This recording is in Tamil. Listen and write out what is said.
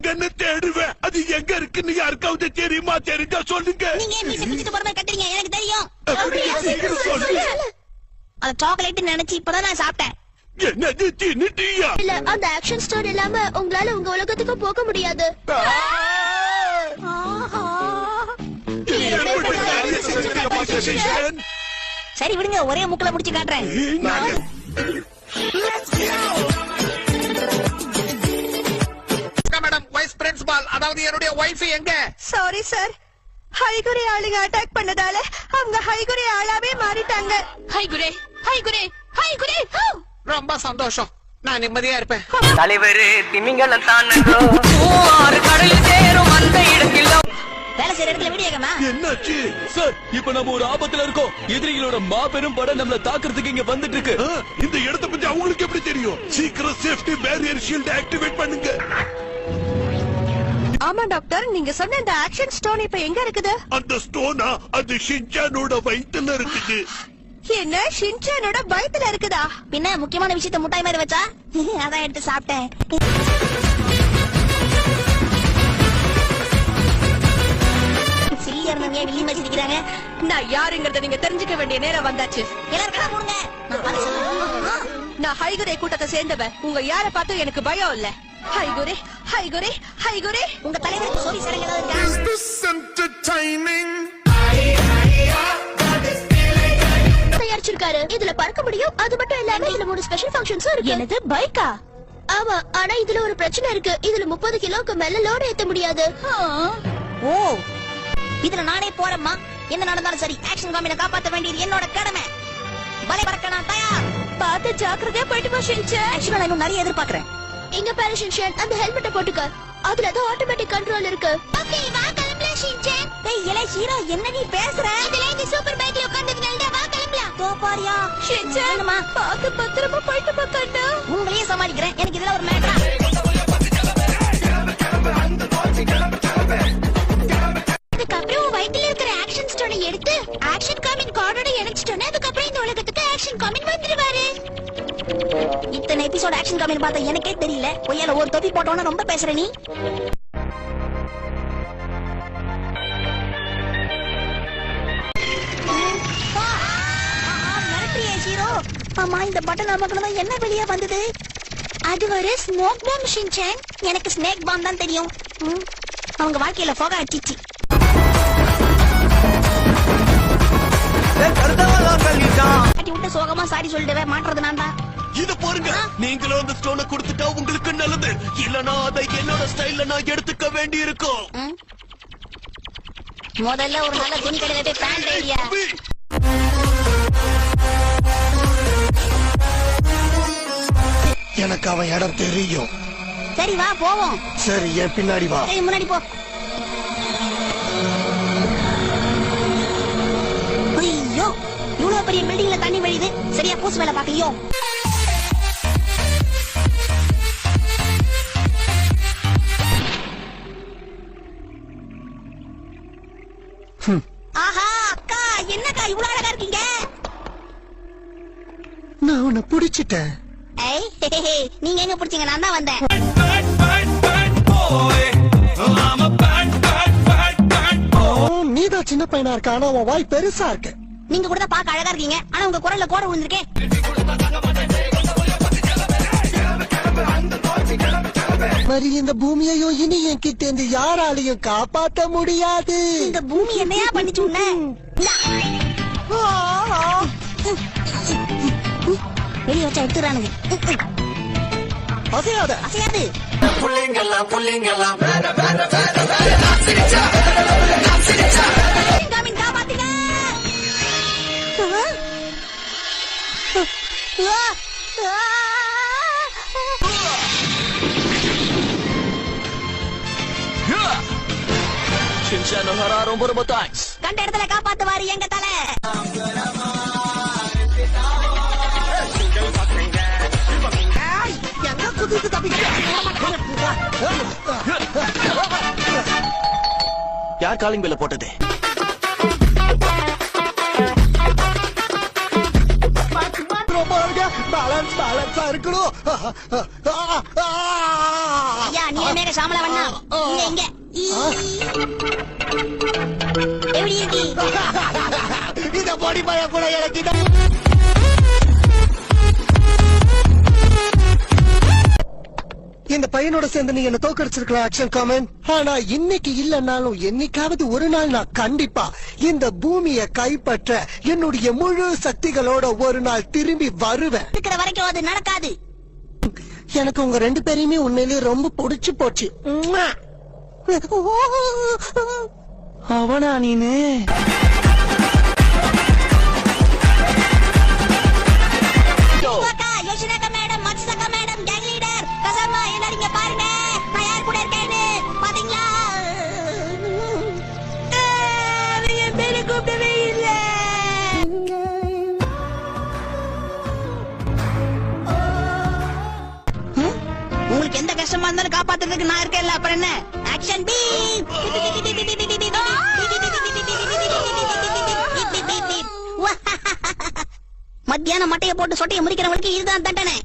கன்னு தேடுவேன். அது எங்க இருக்குன்னு யாருக்காவது தெரியுமா? தெரிஞ்சா சொல்லுங்க. நீங்க மீசை பிடிச்சிட்டு போற மாதிரி கட்டுறீங்க, எனக்கு தெரியும். சொல்லுங்க. அந்த சாக்லேட் நினைச்சு இப்பதான் நான் சாப்பிட்டேன். என்னது தின்னுட்டியா? இல்ல, அந்த ஆக்ஷன் ஸ்டோர் இல்லாம உங்களால உங்க உலகத்துக்கு போக முடியாது. சரி விடுங்க, ஒரே முக்கல முடிச்சு காட்டுறேன். மேடம், வைஸ் பிரின்சிபால், அதாவது என்னுடைய வைஃப் எங்க? சாரி சார், ஹைகுரே ஆளுங்க அட்டாக் பண்ணதால அவங்க ஹைகுரே ஆளாவே மாறிட்டாங்க. ஹைகுரே ஹைகுரே ஹைகுரே. ரொம்ப சந்தோஷம், நான் நிம்மதியா இருப்பேன். தலைவரு திமிங்கலம் தானோ ஆறு கடலில் சேரும் அந்த இடத்தில் வேலை செய்யற இடத்துல வீடியோ கேமா. என்னாச்சு சார்? இப்ப நம்ம ஒரு ஆபத்துல இருக்கோம். எதிரிகளோட மாபெரும் படம் நம்மள தாக்குறதுக்கு இங்க வந்துட்டு இருக்கு. இந்த இடத்தை பத்தி அவங்களுக்கு எப்படி தெரியும்? சீக்கிரம் சேஃப்டி பேரியர் ஷீல்ட் ஆக்டிவேட் பண்ணுங்க. ஆமா டாக்டர், நீங்க சொன்ன இந்த ஆக்ஷன் ஸ்டோன் இப்ப எங்க இருக்குது? அந்த ஸ்டோனா அது ஷின்சானோட வயித்துல இருக்குது. என்ன, ஷின்சானோட வயித்துல இருக்குதா? பின்ன முக்கியமான விஷயத்த முட்டாய் மாதிரி வச்சா அதான் எடுத்து சாப்பிட்டேன். சில்லியா இருந்தவங்க வில்லி மாதிரி சிரிக்கிறாங்க. நான் யாருங்கறத நீங்க தெரிஞ்சுக்க வேண்டிய நேரம் வந்தாச்சு. எல்லாரும் போடுங்க. நான் ஹைகுரே கூட்டத்தை சேர்ந்தவன். உங்க யார பார்த்தும் எனக்கு பயம் இல்ல. ஹைகுரே ஹைகுரே ஹைகுரே. உங்க தலைவருக்கு சொல்லி சடங்கு ஏதாவது இருக்கா? Is this entertaining? தயாரிச்சிருக்காரு. இதுல பறக்க முடியும். அது மட்டும் இல்லாம இதுல 3 ஸ்பெஷல் ஃபங்க்ஷன்ஸும் இருக்கு. என்னது, பைக்கா? ஆமா, ஆனா இதுல ஒரு பிரச்சனை இருக்கு. இதுல 30 கிலோக்கு மேல லோட் ஏத்த முடியாது. ஓ, இதுல நானே போறேம்மா. என்ன நடந்தாலும் சரி, ஆக்ஷன் காமினை காப்பாத்த வேண்டியது என்னோட கடமை. பலை பறக்க நான் தயார். பார்த்து ஜாக்கிரதையா போயிட்டு போ ஷின்சான். ஆக்சுவலா நான் இன்னும் நிறைய எதிர்பார்க்கறேன். இங்க பாரு ஷின்சான், அந்த ஹெல்மெட்டை போட்டுக்க. அதுல தான் ஆட்டோமேட்டிக் கண்ட்ரோல் இருக்கு. ஓகே, வா கிளம்பலாம் ஷின்சான். டேய் இலே ஹீரோ, என்ன நீ பேசுற? இதுல இந்த சூப்பர் பைக்ல உட்கார்ந்ததுனால தான் வா கிளம்பலாம். தோபாரியா ஷின்சான், என்னம்மா? பார்த்து பத்திரமா போயிட்டு போ கண்ணா. உங்களையே சமாளிக்கிறேன். எனக்கு இதெல்லாம் ஒரு மேட்டரா? அதுக்கப்புறம் வயித்துல இருக்கிற ஆக்ஷன் ஸ்டோனை எடுத்து ஆக்ஷன் காமின் கார்டோட இணைச்சிட்டோன்னா அதுக்கப்புறம் இந்த உலகத்துக்கு ஆக்ஷன் காமின் வந்துருவாரு. இத்தனை எபிசோட் ஆக்ஷன் காமின் பார்த்தா எனக்கே தெரியல. பொய்யால ஒரு தொப்பி போட்டோன்னு ரொம்ப பேசுற நீ. ஆமா, இந்த பட்டன் அமக்கணும் என்ன வெளியே வந்தது? அது ஒரு ஸ்மோக் பாம் ஷின்சான். எனக்கு ஸ்னேக் பாம் தான் தெரியும். அவங்க வாழ்க்கையில போக அடிச்சிச்சு. கட்டி விட்டு சோகமா சாரி சொல்லிட்டு மாட்டுறது நான் தான். இது பாருங்க, நீங்களும் அந்த ஸ்டோனை கொடுத்துட்டா உங்களுக்கு நல்லது. இல்லனா அதை என்னோட ஸ்டைல்ல நான் எடுத்துக்க வேண்டி இருக்கும். முதல்ல ஒரு நல்ல துணி கடையில போய் பேண்ட் ஐடியா. எனக்கு அவன் இடம் தெரியும். சரி வா போவோம். சரி, என் பின்னாடி வா. சரி முன்னாடி போ. ஐயோ, இவ்வளவு பெரிய பில்டிங்ல தண்ணி வழியுது. சரியா பூசு வேலை பாக்கலையோ? ஆஹா அக்கா, என்னக்கா இவ்வளவு அழகா இருக்கீங்க? நான் உன்னை பிடிச்சிட்டேன். ஏய், நீங்க எங்க பிடிச்சீங்க? நான் தான் வந்தேன். நீதான் சின்ன பையனா இருக்க, ஆனா உன் வாய் பெருசா இருக்கு. நீங்க கூட தான் பார்க்க அழகா இருக்கீங்க, ஆனா உங்க குரல்ல கோட விழுந்திருக்கேன். மாதிரி இந்த பூமியையும் இனி என்கிட்ட இருந்து யாராலையும் காப்பாத்த முடியாது. இந்த பூமி என்னையா பண்ணிச்சு உன்ன? வெளிய வச்சா எடுத்துறானுங்க. அசையாத. அசையாது. காப்பாத்துங்க. ரொம்ப ரொம்ப தேங்க்ஸ். கண்ட இடத்துல காப்பாத்துவாரு எங்க தலை. யார் காலிங் பெல்ல போட்டது? பேலன்ஸா இருக்கணும். ஐயா நீலமேக சாமல வண்ணா இங்க எப்படி இருக்கு இத பொடி பய கூட எனக்கு இந்த பையனோட சேர்ந்து நீங்க என்ன தோக்கடிச்சிருக்கலாம் ஆக்ஷன் காமன். ஆனா இன்னைக்கு இல்லனாலும் என்னைக்காவது ஒரு நாள் நான் கண்டிப்பா இந்த பூமியை கைப்பற்ற என்னுடைய முழு சக்திகளோட ஒரு நாள் திரும்பி வருவேன். இருக்கிற வரைக்கும் அது நடக்காது. எனக்கு உங்க ரெண்டு பேரையுமே உண்மையிலேயே ரொம்ப பிடிச்சு போச்சு. அவனா நீனு யோசினாக்கா மேடம் மத்சகா மேடம் கேங் லீடர் கசாமா எல்லாரும் இங்க பாருங்க நான் யார் கூட இருக்கேன்னு பாத்தீங்களா? என் பேரை கூப்பிடவே இல்ல. உங்களுக்கு எந்த கஷ்டமா இருந்தாலும் காப்பாத்துறதுக்கு நான் இருக்கேன்ல, அப்புறம் என்ன? ஆக்ஷன் பீ மத்தியான மட்டைய போட்டு சொட்டைய முடிக்கிறவங்களுக்கு இதுதான் தண்டனை.